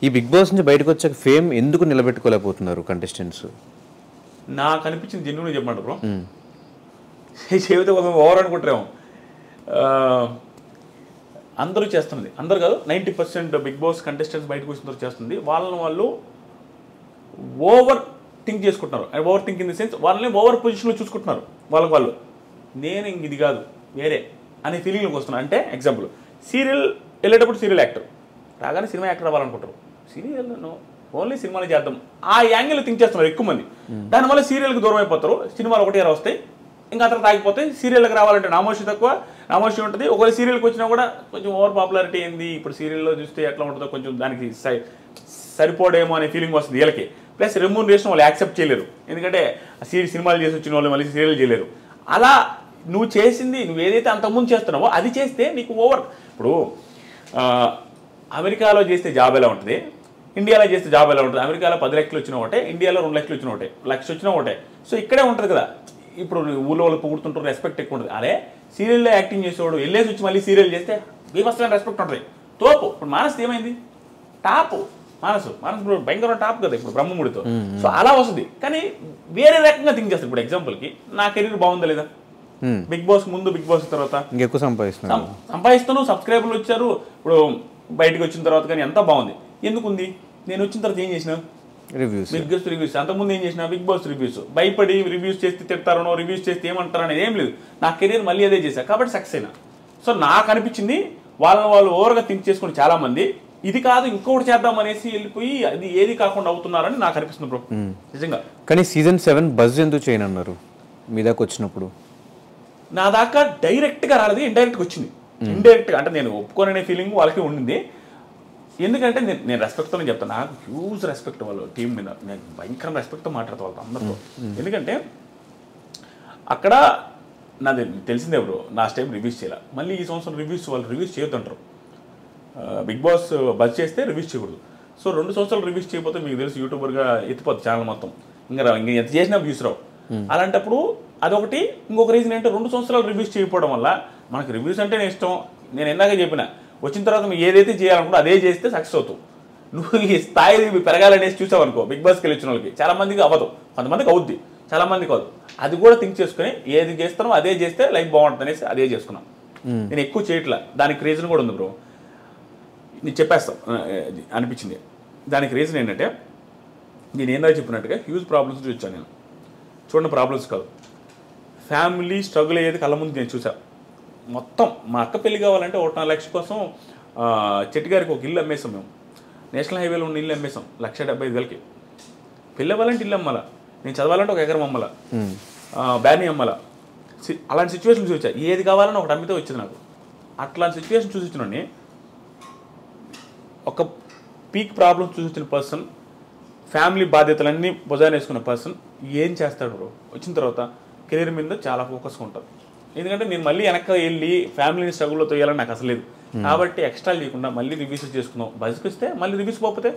ఈ big boss నుంచి బయటకు వచ్చాక ఫేమ్ ఎందుకు నిలబెట్టుకోలేకపోతున్నారు కంటెస్టెంట్స్? నాకు అనిపించింది జెన్యున్గా చెప్పమంటారు బ్రో, చెబితే కొంచెం ఓవర్ అనుకుంటారేమో. అందరూ చేస్తున్నది, అందరు కాదు 90% బిగ్ బాస్ కంటెస్టెంట్స్ బయటకు వచ్చిన తర్వాత చేస్తుంది, వాళ్ళని వాళ్ళు ఓవర్ థింక్ చేసుకుంటున్నారు. Over think in the sense వాళ్ళని ఓవర్ పొజిషన్లో చూసుకుంటున్నారు. వాళ్ళకి వాళ్ళు నేను ఇంక ఇది కాదు వేరే అనే ఫీలింగ్లోకి వస్తున్నారు. అంటే ఎగ్జాంపుల్, సీరియల్ వెళ్ళేటప్పుడు సీరియల్ యాక్టర్ రాగానే సినిమా యాక్టర్ అవ్వాలనుకుంటారు. సీరియల్ ఓన్లీ సినిమాలు చేద్దాం ఆ యాంగిల్ థింక్ చేస్తున్నారు ఎక్కువ మంది. దానివల్ల సీరియల్కి దూరం అయిపోతారు. సినిమాలు ఒకటి వస్తాయి, ఇంకా తర్వాత ఆగిపోతాయి. సీరియల్కి రావాలంటే నామోషి తక్కువ, నామోషి ఉంటుంది. ఒకవేళ సీరియల్కి వచ్చినా కూడా కొంచెం ఓవర్ పాపులారిటీ ఏంది, ఇప్పుడు సీరియల్లో చూస్తే ఎట్లా ఉంటుందో కొంచెం దానికి సరిపోడేమో అనే ఫీలింగ్ వస్తుంది వీళ్ళకి. ప్లస్ రెమ్యూనరేషన్ వాళ్ళు యాక్సెప్ట్ చేయలేరు, ఎందుకంటే సినిమాలు చేసి వచ్చిన వాళ్ళు మళ్ళీ సీరియల్ చేయలేరు. అలా నువ్వు చేసింది, నువ్వు ఏదైతే అంతకుముందు చేస్తున్నావో అది చేస్తే నీకు ఓవర్. ఇప్పుడు అమెరికాలో చేస్తే జాబ్ ఎలా ఉంటుంది, ఇండియాలో చేస్తే జాబ్ ఎలా ఉంటుంది? అమెరికాలో 10 లక్షలు వచ్చినా ఒకటే, ఇండియాలో 2 లక్షలు వచ్చినా ఒకటే, 1 లక్ష వచ్చినా ఒకటే. సో ఇక్కడే ఉంటుంది కదా. ఇప్పుడు ఊళ్ళో వాళ్ళు పొగుడుతుంటారు, రెస్పెక్ట్ ఎక్కువ ఉంటుంది. అదే సీరియల్లో యాక్టింగ్ చేసేవాడు వెళ్ళేసి వచ్చి మళ్ళీ సీరియల్ చేస్తే బీభత్సమైన రెస్పెక్ట్ ఉంటుంది. తోపు. ఇప్పుడు మానస్ ఏమైంది? టాప్. మానసు ఇప్పుడు భయంకరమైన టాప్ కదా ఇప్పుడు బ్రహ్మముడితో. సో అలా వస్తుంది. కానీ వేరే రకంగా థింక్ చేస్తారు. ఇప్పుడు ఎగ్జాంపుల్కి నా కెరీర్ బాగుందా లేదా, బిగ్ బాస్ ముందు బిగ్ బాస్ తర్వాత ఇంకెక్కువ సంపాదిస్తాను, సబ్స్క్రైబర్లు వచ్చారు. ఇప్పుడు బయటకు వచ్చిన తర్వాత కానీ ఎంత బాగుంది. ఎందుకుంది? నేను వచ్చిన తర్వాత ఏం చేసిన? Bigg Boss reviews. అంతకుముందు ఏం చేసిన? Bigg Boss reviews. భయపడి రివ్యూస్ చేస్తే తిడతారనో, రివ్యూస్ చేస్తే ఏమంటారు అనేది ఏం లేదు. నా కెరీర్ మళ్ళీ అదే చేశా కాబట్టి సక్సెస్ అయినా. సో నాకు అనిపించింది వాళ్ళని వాళ్ళు ఓవర్గా థింక్ చేసుకుని చాలా మంది ఇది కాదు ఇంకొకటి చేద్దాం అనేసి వెళ్ళిపోయి అది ఏది కాకుండా అవుతున్నారని నాకు అనిపిస్తుంది బ్రో నిజంగా. కానీ సీజన్ 7 బజ్ ఎందుకు చేయనన్నారు మీ దాకా వచ్చినప్పుడు? నా దాకా డైరెక్ట్గా రాలేదు, ఇండైరెక్ట్గా వచ్చింది. ఇండైరెక్ట్గా అంటే నేను ఒప్పుకోననే ఫీలింగ్ వాళ్ళకి ఉండింది. ఎందుకంటే నేను రెస్పెక్ట్తో చెప్తాను, నాకు హ్యూజ్ రెస్పెక్ట్ వాళ్ళు టీం మీద. నేను భయంకర రెస్పెక్ట్తో మాట్లాడతా వాళ్ళతో అందరితో. ఎందుకంటే అక్కడ నాది తెలిసిందే బ్రో, లాస్ట్ టైం రివ్యూస్ చేయాలి, మళ్ళీ ఈ సంవత్సరం వాళ్ళు రివ్యూస్ చేయొద్దంటారు. బిగ్ బాస్ బజ్ చేస్తే రివ్యూస్ చేయకూడదు. సో 2 సంవత్సరాలు రివ్యూస్ చేయకపోతే మీకు తెలుసు యూట్యూబర్గా ఎత్తిపోతుంది ఛానల్ మొత్తం, ఇంకా ఎంత చేసినా వ్యూస్ రావు. అలాంటప్పుడు అదొకటి. ఇంకొక రీజన్ ఏంటంటే 2 సంవత్సరాలు రివ్యూస్ చేయకపోవడం వల్ల మనకి రివ్యూస్ అంటేనే ఇష్టం. నేను ఎందాక చెప్పిన, వచ్చిన తర్వాత మీరు ఏదైతే చేయాలనుకుంటే అదే చేస్తే సక్సెస్ అవుతావు. నువ్వు ఈ స్థాయి పెరగాలనేసి చూసావు అనుకో, బిగ్ బాస్కి వెళ్ళి వచ్చిన వాళ్ళకి చాలా మందికి అవ్వదు, కొంతమందికి అవుద్ది, చాలా మందికి అవ్వదు. అది కూడా థింక్ చేసుకుని ఏది చేస్తానో అదే చేస్తే లైఫ్ బాగుంటుంది అనేసి అదే చేసుకున్నాను. నేను ఎక్కువ చేయట్లా. దానికి రీజన్ కూడా ఉంది బ్రో, నేను చెప్పేస్తాను అనిపించింది. దానికి రీజన్ ఏంటంటే నేను ఏందో చెప్పినట్టుగా హ్యూజ్ ప్రాబ్లమ్స్ చూసాను నేను. చూడండి, ప్రాబ్లమ్స్ కాదు, ఫ్యామిలీ స్ట్రగుల్ అయ్యేది కళ్ళ ముందు నేను చూసా. మొత్తం మా అక్క పెళ్లి కావాలంటే 1.5 లక్షల కోసం చెట్టుగారికి ఒక ఇల్లు అమ్మేసాం మేము. నేషనల్ హైవేలో ఉన్న ఇల్లు అమ్మేసాం 1,75,000కి. పెళ్ళి అవ్వాలంటే ఇల్లు అమ్మాలా, నేను చదవాలంటే 1 ఎకరం అమ్మాలా, బ్యానీ అమ్మాలా. అలాంటి సిచ్యువేషన్ చూసా. ఏది కావాలని ఒకటి అమ్మితే వచ్చింది నాకు. అట్లాంటి సిచ్యువేషన్ చూసి వచ్చినోడిని, ఒక పీక్ ప్రాబ్లమ్స్ చూసి వచ్చిన పర్సన్, ఫ్యామిలీ బాధ్యతలన్నీ భుజాన్ని వేసుకున్న పర్సన్ ఏం చేస్తాడు బ్రో? వచ్చిన తర్వాత కెరీర్ మీద చాలా ఫోకస్గా ఉంటుంది. ఎందుకంటే నేను మళ్ళీ వెనక్కి వెళ్ళి ఫ్యామిలీని స్ట్రగుల్లో తోయాలని నాకు అసలు లేదు. కాబట్టి ఎక్స్ట్రా లేకుండా మళ్ళీ రివ్యూస్ చేసుకున్నాం. బజ్కి వస్తే మళ్ళీ రివ్యూస్ పోతే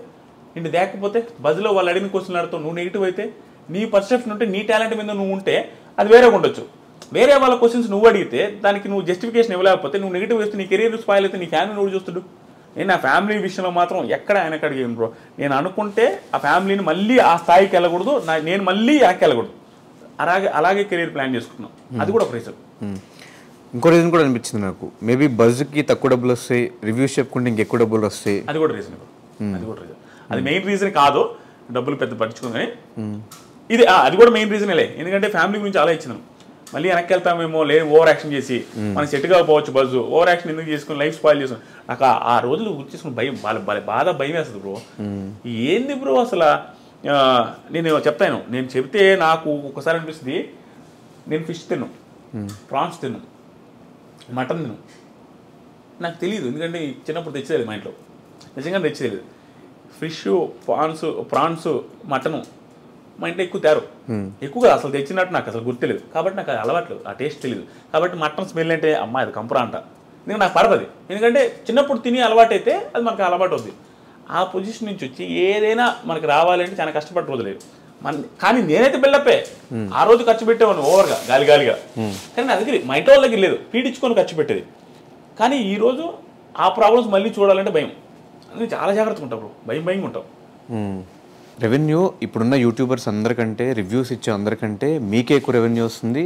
ఇంటి దేకపోతే బజ్లో వాళ్ళు అడిగిన క్వశ్చన్ అడుగుతావు. నువ్వు నెగిటివ్ అయితే నీ పర్సెప్షన్ ఉంటే, నీ టాలెంట్ మీద నువ్వు ఉంటే అది వేరేగా ఉండొచ్చు. వేరే వాళ్ళ క్వశ్చన్స్ నువ్వు అడిగితే దానికి నువ్వు జస్టిఫికేషన్ ఇవ్వలేకపోతే, నువ్వు నెగిటివ్ వేస్తే నీ కెరీర్ స్పాయిల్ అయితే నీ ఫ్యామిలీ నువ్వు చూస్తుడు. నేను నా ఫ్యామిలీ విషయంలో మాత్రం ఎక్కడ ఆయనకు అడిగాను బ్రో. నేను అనుకుంటే ఆ ఫ్యామిలీని మళ్ళీ ఆ స్థాయికి వెళ్ళకూడదు, నేను మళ్ళీ వెనక్కి వెళ్ళకూడదు. అలాగే కెరీర్ ప్లాన్ చేసుకున్నాం. అది కూడా ఒక రీజన్. ఇంకో రీజన్ కూడా అనిపించింది నాకు, మేబీ బజ్కి తక్కువ డబ్బులు వస్తాయి, రివ్యూస్ చెప్పుకుంటే ఇంకెక్కువ డబ్బులు వస్తాయి. అది కూడా రీజన్. అది మెయిన్ రీజన్ కాదు, డబ్బులు పెద్ద పట్టించుకుందని ఇది అది కూడా మెయిన్ రీజనేలే. ఎందుకంటే ఫ్యామిలీ గురించి అలా ఇచ్చినాను. మళ్ళీ వెనక్కి వెళ్తామేమో, లేదు ఓవర్ యాక్షన్ చేసి మనం సెట్ కాకపోవచ్చు, బజ్జు ఓవర్ యాక్షన్ ఎందుకు చేసుకుని లైఫ్ స్పాయిల్ చేసుకుని నాకు ఆ రోజులు గుర్తు చేసుకుని భయం, బాధ భయం వేస్తుంది బ్రో. ఏంది బ్రో అసలు? నేను చెప్తాను, నేను చెబితే నాకు ఒకసారి అనిపిస్తుంది, నేను ఫిష్ తిన్నాను, ప్రాన్స్ తిన్నాను, మటన్ తిన్నాను. నాకు తెలియదు, ఎందుకంటే చిన్నప్పుడు తెచ్చేది మా ఇంట్లో, నిజంగా తెచ్చేది. ఫిష్, ప్రాన్స్, మటను మా ఇంట్లో ఎక్కువ తేరు, ఎక్కువగా అసలు తెచ్చినట్టు నాకు అసలు గుర్తులేదు. కాబట్టి నాకు అలవాట్లేదు, ఆ టేస్ట్ తెలియదు. కాబట్టి మటన్ స్మెల్ అంటే అమ్మ అది కంపరా అంట. ఎందుకంటే నాకు పడదు, ఎందుకంటే చిన్నప్పుడు తిని అలవాటు అయితే అది మనకు అలవాటు అవుతుంది. ఆ పొజిషన్ నుంచి వచ్చి ఏదైనా మనకు రావాలంటే చాలా కష్టపడి రోజు లేదు. కానీ నేనైతే బిల్డప్పే ఆ రోజు ఖర్చు పెట్టేవాడిని ఓవర్గా, గాలిగా. కానీ నా దగ్గర మా ఇంట్లో వాళ్ళ దగ్గర లేదు, పీడించుకొని ఖర్చు పెట్టేది. కానీ ఈరోజు ఆ ప్రాబ్లమ్స్ మళ్ళీ చూడాలంటే భయం. నువ్వు చాలా జాగ్రత్తగా ఉంటావు బ్రో, భయంగా ఉంటావు. రెవెన్యూ ఇప్పుడున్న యూట్యూబర్స్ అందరికంటే, రివ్యూస్ ఇచ్చే అందరికంటే మీకే ఎక్కువ రెవెన్యూ వస్తుంది.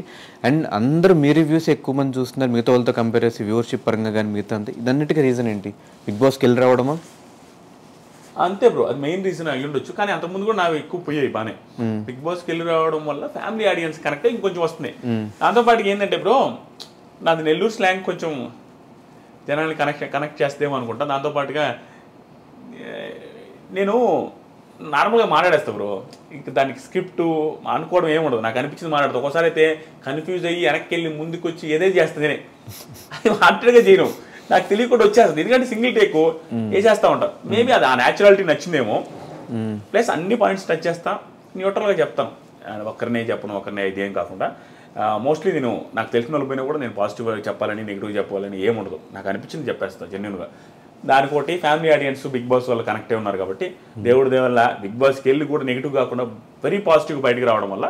అండ్ అందరూ మీ రివ్యూస్ ఎక్కువ మంది చూస్తున్నారు మిగతా వాళ్ళతో కంపేర్ చేసి, వ్యూవర్షిప్ పరంగా కానీ మిగతా అంతా. ఇదన్నిటికీ రీజన్ ఏంటి? బిగ్ బాస్కి వెళ్ళి రావడమా? అంతే బ్రో, అది మెయిన్ రీజన్ అయ్యి ఉండొచ్చు. కానీ అంతకుముందు కూడా నాకు ఎక్కువ పోయాయి బాగానే. బిగ్ బాస్కి వెళ్ళి రావడం వల్ల ఫ్యామిలీ ఆడియన్స్ కనెక్ట్ ఇంకొంచెం వస్తున్నాయి. దాంతోపాటు ఏంటంటే బ్రో, నాది నెల్లూరు స్లాంగ్ కొంచెం జనాన్ని కనెక్ట్ చేస్తేమో అనుకుంటా. దాంతోపాటుగా నేను నార్మల్గా మాట్లాడేస్తా బ్రో, ఇంకా దానికి స్క్రిప్ట్ అనుకోవడం ఏముండదు. నాకు అనిపించింది మాట్లాడతా. ఒకసారి అయితే కన్ఫ్యూజ్ అయ్యి వెనక్కి వెళ్ళి ముందుకు వచ్చి ఏదైతే చేస్తుంది అది హార్టెడ్గా చేయను, నాకు తెలియకుండా వచ్చేస్తుంది. ఎందుకంటే సింగిల్ టేక్ ఏ చేస్తూ ఉంటాను. మేబీ అది ఆ న్యాచురాలిటీ నచ్చిందేమో. ప్లస్ అన్ని పాయింట్స్ టచ్ చేస్తా, న్యూట్రల్గా చెప్తాను. ఒక్కరినే చెప్పను, ఒకరినే ఇదేం కాకుండా మోస్ట్లీ నేను నాకు తెలిసిన వాళ్ళు పోయినా కూడా నేను పాజిటివ్గా చెప్పాలని నెగిటివ్గా చెప్పాలని ఏముండదు. నాకు అనిపించింది చెప్పేస్తాను జెన్యున్గా. దానికోటి ఫ్యామిలీ ఆడియన్స్ బిగ్ బాస్ వాళ్ళు కనెక్ట్ అయి ఉన్నారు కాబట్టి దేవుడి దేవల్ల బిగ్ బాస్కి వెళ్ళి కూడా నెగిటివ్ కాకుండా వెరీ పాజిటివ్గా బయటకు రావడం వల్ల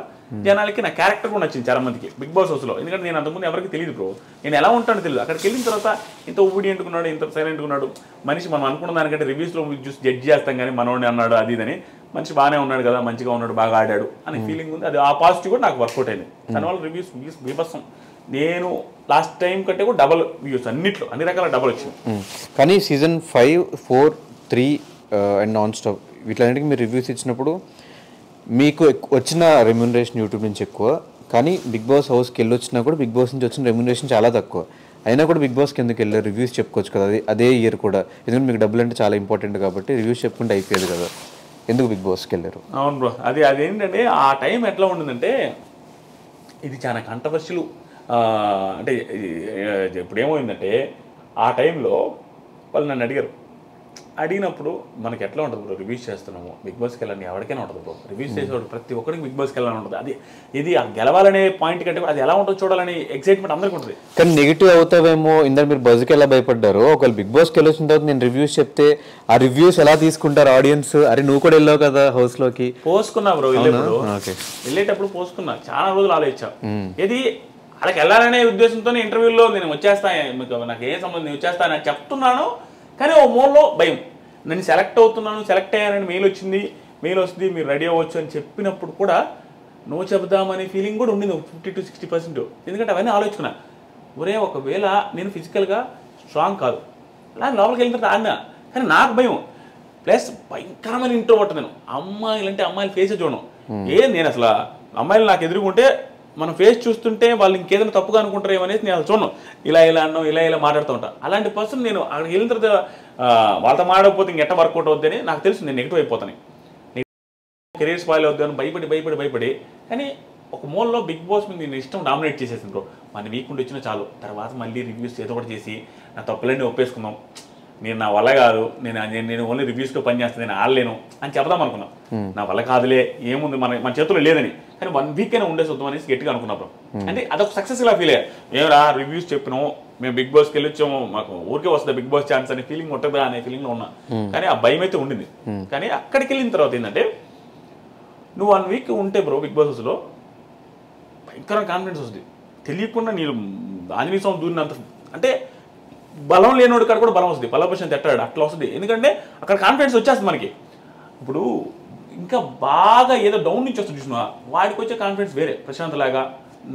జనాలకి నా క్యారెక్టర్ కూడా నచ్చింది చాలా మందికి బిగ్ బాస్ హౌస్లో. ఎందుకంటే నేను అంతకుముందు ఎవరికి తెలియదు బ్రో, నేను ఎలా ఉంటానో తెలియదు. అక్కడికి వెళ్ళిన తర్వాత ఇంత ఒబీడియంట్గా ఉన్నాడు, ఇంత సైలెంట్గా ఉన్నాడు మనిషి. మనం అనుకున్న దానికంటే రివ్యూస్లో చూసి జడ్జ్ చేస్తాం కానీ మనోడిని అన్నాడు అది ఇదని, మనిషి బాగానే ఉన్నాడు కదా, మంచిగా ఉన్నాడు, బాగా ఆడాడు అనే ఫీలింగ్ ఉంది. అది ఆ పాజిటివ్ కూడా నాకు వర్కౌట్ అయింది. దానివల్ల రివ్యూస్ బీభత్సం. నేను లాస్ట్ టైం కంటే కూడా డబల్ వ్యూస్ అన్నిట్లో, అన్ని రకాల డబల్ వచ్చింది. కానీ సీజన్ 5, 4, 3 అండ్ నాన్ స్టాప్ వీటిలన్నిటికీ మీరు రివ్యూస్ ఇచ్చినప్పుడు మీకు వచ్చిన రెమ్యూనరేషన్ యూట్యూబ్ నుంచి ఎక్కువ, కానీ బిగ్ బాస్ హౌస్కి వెళ్ళి వచ్చినా కూడా బిగ్ బాస్ నుంచి వచ్చిన రెమ్యూనరేషన్ చాలా తక్కువ. అయినా కూడా బిగ్ బాస్కి ఎందుకు వెళ్ళారు? రివ్యూస్ చెప్పుకోవచ్చు కదా అదే ఇయర్ కూడా. ఎందుకంటే మీకు డబ్బులు అంటే చాలా ఇంపార్టెంట్ కాబట్టి రివ్యూస్ చెప్పుకుంటే అయిపోయేది కదా. ఎందుకు బిగ్ బాస్కి వెళ్ళారు? అవును బ్రో, అదేంటంటే ఆ టైం ఎట్లా ఉండిందంటే ఇది చాలా కంట్రవర్షియల్. అంటే ఇప్పుడు ఏమైందంటే ఆ టైంలో వాళ్ళు నన్ను అడిగినప్పుడు మనకి ఎట్లా ఉంటుంది బ్రో, రివ్యూస్ చేస్తున్నాము బిగ్ బాస్కి వెళ్ళాలని ఎవరికైనా ఉంటుంది బ్రో. రివ్యూస్ చేసేవాడు ప్రతి ఒక్కరికి బిగ్ బాస్కి వెళ్ళాలని ఉంటుంది. అది ఇది గెలవాలనే పాయింట్ కంటే అది ఎలా ఉంటుందో చూడాలని ఎక్సైట్మెంట్ అందరికీ ఉంటుంది. కానీ నెగిటివ్ అవుతావేమో. ఇందాక మీరు బజ్కి ఎలా భయపడ్డారు, ఒకవేళ బిగ్ బాస్కి వెళ్ళొచ్చిన తర్వాత నేను రివ్యూస్ చెప్తే ఆ రివ్యూస్ ఎలా తీసుకుంటారు ఆడియన్స్? అరే నువ్వు కూడా వెళ్ళావు కదా హౌస్లోకి. పోసుకున్నా బ్రో, వెళ్ళేటప్పుడు పోసుకున్నా, చాలా రోజులు ఆలోచించా. ఇది వాళ్ళకి వెళ్ళాలనే ఉద్దేశంతో ఇంటర్వ్యూలో నేను వచ్చేస్తాను, నాకు ఏ సంబంధం నేను వచ్చేస్తాను అని చెప్తున్నాను. కానీ ఓ మూలలో భయం, నేను సెలెక్ట్ అవుతున్నాను, సెలెక్ట్ అయ్యానని మెయిల్ వస్తుంది, మీరు రెడీ అవ్వచ్చు అని చెప్పినప్పుడు కూడా నో చెబుదామనే ఫీలింగ్ కూడా ఉండింది 50 to 60%. ఎందుకంటే అవన్నీ ఆలోచించుకున్నా. ఒరే ఒకవేళ నేను ఫిజికల్గా స్ట్రాంగ్ కాదు, అలా లోపలికి వెళ్ళిన తర్వాత ఆడినా, కానీ నాకు భయం. ప్లస్ భయంకరమైన ఇంట్రోవర్ట్ నేను. అమ్మాయిల ఫేస్ చూడను. నేను అసలు అమ్మాయిలు నాకు ఎదురుకుంటే మన ఫేస్ చూస్తుంటే వాళ్ళు ఇంకేదైనా తప్పుగా అనుకుంటారేమో అనేసి నేను అసలు చూడను. ఇలా అన్నాం, ఇలా మాట్లాడుతూ ఉంటాను. అలాంటి పర్సన్ నేను అక్కడికి వెళ్ళిన తర్వాత వాళ్ళతో మాడకపోతే ఇంకెట్ట వర్కౌట్ అవుద్దని నాకు తెలుసు. నేను నెగిటివ్ అయిపోతాను, కెరీర్ స్పాయిల్ అవుద్దాను భయపడి. కానీ ఒక మూలలో బిగ్ బాస్ మీద నేను ఇష్టం డామినేట్ చేసేసింది బ్రో. మన వీక్ ఉండి వచ్చినా చాలు, తర్వాత మళ్ళీ రివ్యూస్ ఏదో ఒకటి చేసి నా తప్పులన్నీ ఒప్పేసుకుందాం, నేను నా వల్ల కాదు, నేను ఓన్లీ రివ్యూస్లో పనిచేస్తాను, నేను ఆడలేను అని చెప్దాం అనుకున్నాను. నా వల్ల కాదులే, ఏముంది మన చేతుల్లో లేదని. కానీ 1 వీక్ అయినా ఉండేసి వద్దాం అనేసి గట్టిగా అనుకున్నాం. అంటే అదొక సక్సెస్గా ఫీల్ అయ్యా. ఏమరా రివ్యూస్ చెప్పినాము, మేము బిగ్ బాస్కి వెళ్ళొచ్చాము, మాకు ఊరికే వస్తుంది బిగ్ బాస్ ఛాన్స్ అనే ఫీలింగ్ ఉంటుందా అనే ఫీలింగ్లో ఉన్నా. కానీ ఆ భయం అయితే ఉండింది. కానీ అక్కడికి వెళ్ళిన తర్వాత ఏంటంటే నువ్వు 1 వీక్ ఉంటే బ్రో బిగ్ బాస్ హౌస్లో భయంకర కాన్ఫిడెన్స్ వస్తుంది. తెలియకుండా నేను ఆంజనేయ స్వామి దూరినంత, అంటే బలం లేనోడి కాడ కూడా బలం వస్తుంది. పల్లభూషణ్ తిట్టాడు అట్లా వస్తుంది. ఎందుకంటే అక్కడ కాన్ఫిడెన్స్ వచ్చేస్తుంది మనకి. ఇప్పుడు ఇంకా బాగా ఏదో డౌన్ నుంచి వస్తుంది చూసినా, వాడికి వచ్చే కాన్ఫిడెన్స్ వేరే. ప్రశాంత్ లాగా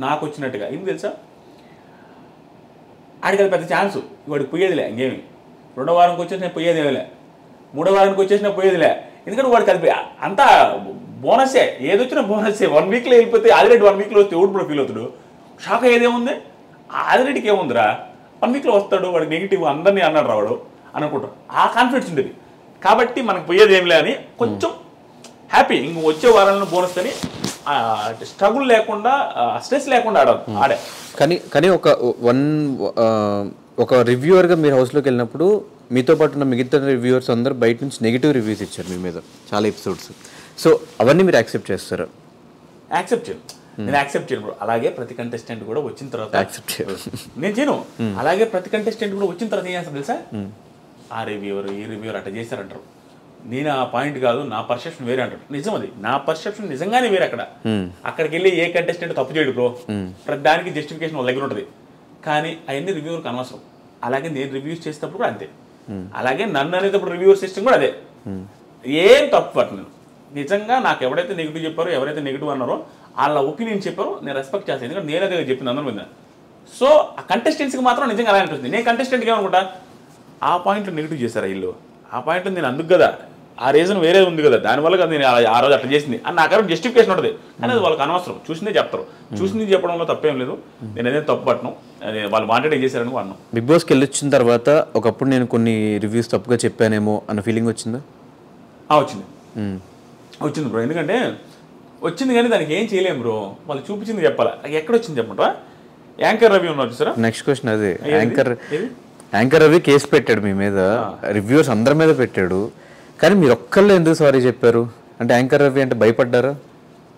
నాకు వచ్చినట్టుగా ఏం తెలుసా, ఆడికి అది పెద్ద ఛాన్స్, వాడికి పోయేదిలే ఇంకేమి. 2వ వారానికి వచ్చేసిన పోయేదేమిలే, 3వ వారానికి వచ్చేసినా పోయేదిలే. ఎందుకంటే వాడికి అది అంతా బోనస్సే, ఏదొచ్చినా బోనస్సే. 1 వీక్లో వెళ్ళిపోతే ఆల్రెడీ 1 వీక్లో వస్తే ఎవడు కూడా ఫీల్ అవుతాడు. షాక్ అయ్యేదేముంది, ఆల్రెడీకి ఏముందిరా 1 వీక్లో వస్తాడు, వాడికి నెగిటివ్ అందరినీ అన్నాడు రావాడు అనుకుంటాడు. ఆ కాన్ఫిడెన్స్ ఉండేది. కాబట్టి మనకు పోయేది ఏమిలే అని కొంచెం హ్యాపీ. ఇంక వచ్చే వారాలను బోనస్ అని స్ట్రగుల్ లేకుండా, స్ట్రెస్ లేకుండా ఆడే. కానీ ఒక రివ్యూవర్గా మీరు హౌస్లోకి వెళ్ళినప్పుడు మీతో పాటు ఉన్న మిగతా రివ్యూవర్స్ అందరూ బయట నుంచి నెగిటివ్ రివ్యూస్ ఇచ్చారు మీ మీద చాలా ఎపిసోడ్స్. సో అవన్నీ మీరు యాక్సెప్ట్ చేస్తారా? యాక్సెప్ట్ చేయను, నేను యాక్సెప్ట్ చేయను. అలాగే ప్రతి కంటెస్టెంట్ కూడా వచ్చిన తర్వాత యాక్సెప్ట్ చేయను, నేను చేయను. అలాగే ప్రతి కంటెస్టెంట్ కూడా వచ్చిన తర్వాత ఏం చేస్తాను తెలుసా, ఆ రివ్యూవర్ ఈ రివ్యూవర్ అట్లా చేశారంటారు, నేను ఆ పాయింట్ కాదు, నా పర్సెప్షన్ వేరే అంటాడు. నిజం, అది నా పర్సెప్షన్ నిజంగానే వేరే. అక్కడికి వెళ్ళి ఏ కంటెస్టెంట్ తప్పు చేయడు బ్రో, ప్రతి దానికి జస్టిఫికేషన్ వాళ్ళ దగ్గర ఉంటుంది. కానీ అవన్నీ రివ్యూవర్కి అనవసరం. అలాగే నేను రివ్యూస్ చేసేటప్పుడు కూడా అంతే. అలాగే నన్ను అనేటప్పుడు రివ్యూవర్ సిస్టమ్ కూడా అదే. ఏం తప్పు పట్టను నిజంగా. నాకు ఎవరైతే నెగిటివ్ చెప్పారో, ఎవరైతే నెగిటివ్ అన్నారో వాళ్ళ ఒపీనియన్ చెప్పారో నేను రెస్పెక్ట్ చేస్తాను. ఎందుకంటే నేను అదే చెప్పింది అందరి మీద. సో ఆ కంటెస్టెంట్స్కి మాత్రం నిజంగా అలా అనిపిస్తుంది. నేను కంటెస్టెంట్కి ఏమనుకుంటా, ఆ పాయింట్లో నెగిటివ్ చేశారా వీళ్ళు, ఆ పాయింట్లో నేను అందుకు కదా, ఆ రీజన్ వేరే ఉంది కదా, దానివల్ల కదా నేను ఆ రోజు అట్లా చేసింది అని నాకు జస్టిఫికేషన్ ఉంటుంది. కానీ అది వాళ్ళకి అనవసరం. చూసిందే చెప్తారు. చూసింది చెప్పడంలో తప్పేం లేదు. నేను అదే తప్పు పట్టను. అదే వాళ్ళు మాట్లాడే చేశారని అన్నాను. బిగ్ బాస్కి వెళ్ళొచ్చిన తర్వాత ఒకప్పుడు నేను కొన్ని రివ్యూస్ తప్పుగా చెప్పానేమో అన్న ఫీలింగ్ వచ్చిందా? వచ్చింది బ్రో. ఎందుకంటే వచ్చింది కానీ దానికి ఏం చేయలేము బ్రో. వాళ్ళు చూపించింది చెప్పాలా. ఎక్కడ వచ్చింది చెప్పంటారా? యాంకర్ రవి ఉన్నారు చూసారా. నెక్స్ట్ క్వశ్చన్ అదే. యాంకర్ రవి కేసు పెట్టాడు మీ మీద, రివ్యూవర్స్ అందరి మీద పెట్టాడు, కానీ మీరు ఒక్కళ్ళే ఎందుకు సారీ చెప్పారు? అంటే యాంకర్ రవి అంటే భయపడ్డారా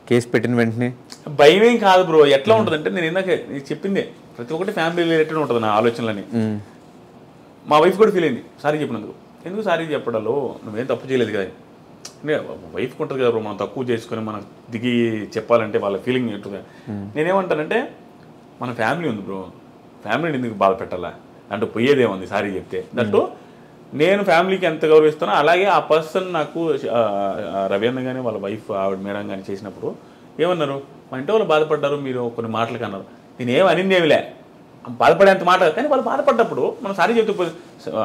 కేసు పెట్టిన వెంటనే? భయమేం కాదు బ్రో. ఎట్లా ఉంటుంది అంటే నేను ఇందాక చెప్పిందే, ప్రతి ఒక్కటి ఫ్యామిలీ రిలేటెడ్ ఉంటుంది నా ఆలోచనలని. మా వైఫ్ కూడా ఫీల్ అయింది సారీ చెప్పినందుకు. ఎందుకు సారీ చెప్పడాలో, నువ్వేం తప్పు చేయలేదు కదా. వైఫ్కి ఉంటుంది కదా బ్రో, మనం తక్కువ చేసుకొని మనం దిగి చెప్పాలంటే వాళ్ళ ఫీలింగ్ ఉంటుంది. నేనేమంటానంటే మన ఫ్యామిలీ ఉంది బ్రో, ఫ్యామిలీని ఎందుకు బాధ పెట్టాలా అంటే పోయేదేముంది సారీ చెప్తే. దట్టు నేను ఫ్యామిలీకి ఎంత గౌరవిస్తానో అలాగే ఆ పర్సన్ నాకు రవీంద్ర కానీ వాళ్ళ వైఫ్ ఆవిడ మేడం కానీ చేసినప్పుడు ఏమన్నారు, మా ఇంటి వాళ్ళు బాధపడ్డారు మీరు కొన్ని మాటలకి అన్నారు. నేను ఏం అనిందేమిలే, బాధపడేంత మాట. కానీ వాళ్ళు బాధపడ్డప్పుడు మనం సారీ చెప్తే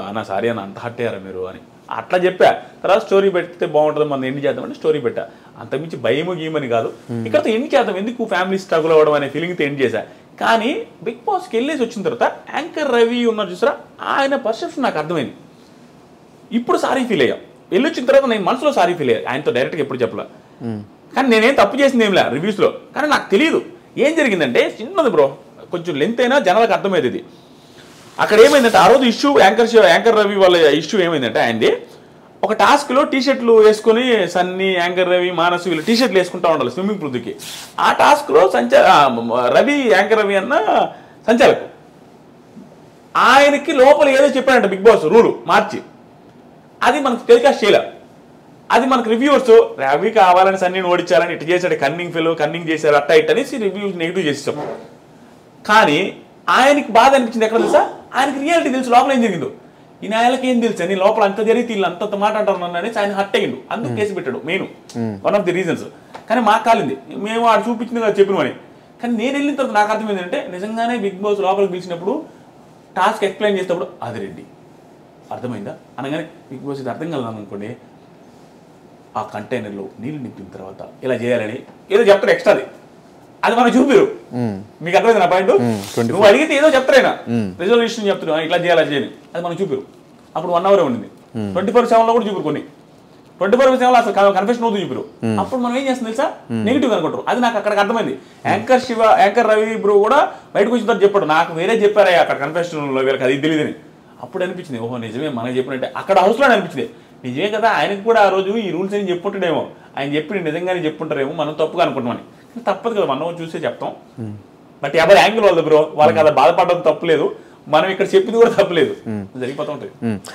అన్న సారీ అన్న అంత హట్ అయ్యారా మీరు అని అట్లా చెప్పా. తర్వాత స్టోరీ పెడితే బాగుంటుంది, మనం ఎన్ని చేద్దామంటే స్టోరీ పెట్టా. అంతకుమించి భయము గీమని కాదు. ఇక్కడతో ఎన్ని చేద్దాం, ఎందుకు ఫ్యామిలీ స్ట్రగుల్ అవ్వడం అనే ఫీలింగ్తో ఎండ్ చేశా. కానీ బిగ్ బాస్కి వెళ్ళేసి వచ్చిన తర్వాత యాంకర్ రవి ఉన్నారు చూసారా, ఆయన పర్సెప్షన్ నాకు అర్థమైంది. ఇప్పుడు సారీ ఫీల్ అయ్యా. వెళ్ళొచ్చిన తర్వాత నేను మనసులో సారీ ఫీల్ అయ్యా. ఆయనతో డైరెక్ట్గా ఎప్పుడు చెప్పలే. కానీ నేనేం తప్పు చేసింది ఏమిలే రివ్యూస్లో. కానీ నాకు తెలియదు ఏం జరిగిందంటే, చిన్నది బ్రో, కొంచెం లెంత్ అయినా జనాలకు అర్థమైంది. ఇది అక్కడ ఏమైందంటే ఆ రోజు ఇష్యూ యాంకర్ రవి వాళ్ళ ఇష్యూ ఏమైందంటే, ఆయనది ఒక టాస్క్లో టీషర్ట్లు వేసుకొని సన్నీ, యాంకర్ రవి, మానసు వీళ్ళు టీషర్ట్లు వేసుకుంటా ఉండాలి స్విమ్మింగ్ పూల్కి. ఆ టాస్క్లో రవి యాంకర్ రవి అన్న సంచాలకు ఆయనకి లోపల ఏదో చెప్పాడంట బిగ్ బాస్ రూలు మార్చి. అది మనకు టెలికాస్ట్ చేయలే. అది మనకు రివ్యూవర్స్ రవి కావాలని సన్నీని ఓడించాలని ఇటు చేశాడు, కన్నింగ్ చేశారు అట్ట ఇట్ అనేసి రివ్యూస్ నెగిటివ్ చేసాం. కానీ ఆయనకి బాధ అనిపించింది ఎక్కడ తెలుసా, ఆయనకి రియాలిటీ తెలుసు లోపల ఏం జరిగిందో. ఈ నాయలకి ఏం తెలుసు అని లోపల అంత జరిగితే వీళ్ళు అంత మాట అంటారు నన్ను అనేసి ఆయన హట్ అయ్యిండు. అందుకు కేసు పెట్టాడు main one of the reasons. కానీ మాకు కాలింది, మేము ఆడు చూపించింది కదా చెప్పినవని. కానీ నేను వెళ్ళిన తర్వాత నాకు అర్థం ఏంటంటే, నిజంగానే బిగ్ బాస్ లోపలికి పిలిచినప్పుడు టాస్క్ ఎక్స్ప్లెయిన్ చేసేటప్పుడు అది రెడ్డి అర్థమైందా అనగానే బిగ్ బాస్ ఇది అర్థం కలదాం అనుకోండి, ఆ కంటైనర్లో నీళ్ళు నింపిన తర్వాత ఇలా చేయాలని ఏదో చెప్తారు ఎక్స్ట్రాది, అది మనం చూపిరు. మీకు అర్థమైంది నా పాయింట్? నువ్వు అడిగితే ఏదో చెప్తారైనా రిజల్యూషన్ చెప్తున్నావు ఇట్లా చేయాలి అది చేయని, అది మనం చూపిరు. అప్పుడు 1 hour ఉండింది. 24/7 కూడా చూపిరు. కొన్ని 24/7 అసలు కన్ఫెషన్ అవుతుంది చూపిరు. అప్పుడు మనం ఏం చేస్తాం తెలుసా, నెగిటివ్ అనుకుంటారు. అది నాకు అక్కడికి అర్థమైంది. యాంకర్ రవి బ్రో కూడా బయటకు వచ్చిన తర్వాత చెప్పాడు, నాకు వేరే చెప్పారా అక్కడ కన్ఫెషన్లో వీళ్ళకి అది తెలియదని. అప్పుడు అనిపించింది, ఓహో నిజమే మనకి చెప్పినట్టే. అక్కడ హౌస్లో అనిపించింది నిజమే కదా, ఆయనకు కూడా ఆ రోజు ఈ రూల్స్ అని చెప్పుంటాడేమో, ఆయన చెప్పి నిజంగానే చెప్పుంటారేమో, మనం తప్పుగా అనుకుంటామని. తప్పదు కదా, మనం చూసే చెప్తాం. బట్ ఎవరి యాంగిల్ వాళ్ళది బ్రో, వాళ్ళకి అలా బాధపడడం తప్పులేదు, మనం ఇక్కడ చెప్పింది కూడా తప్పులేదు, జరిగిపోతూ ఉంటుంది.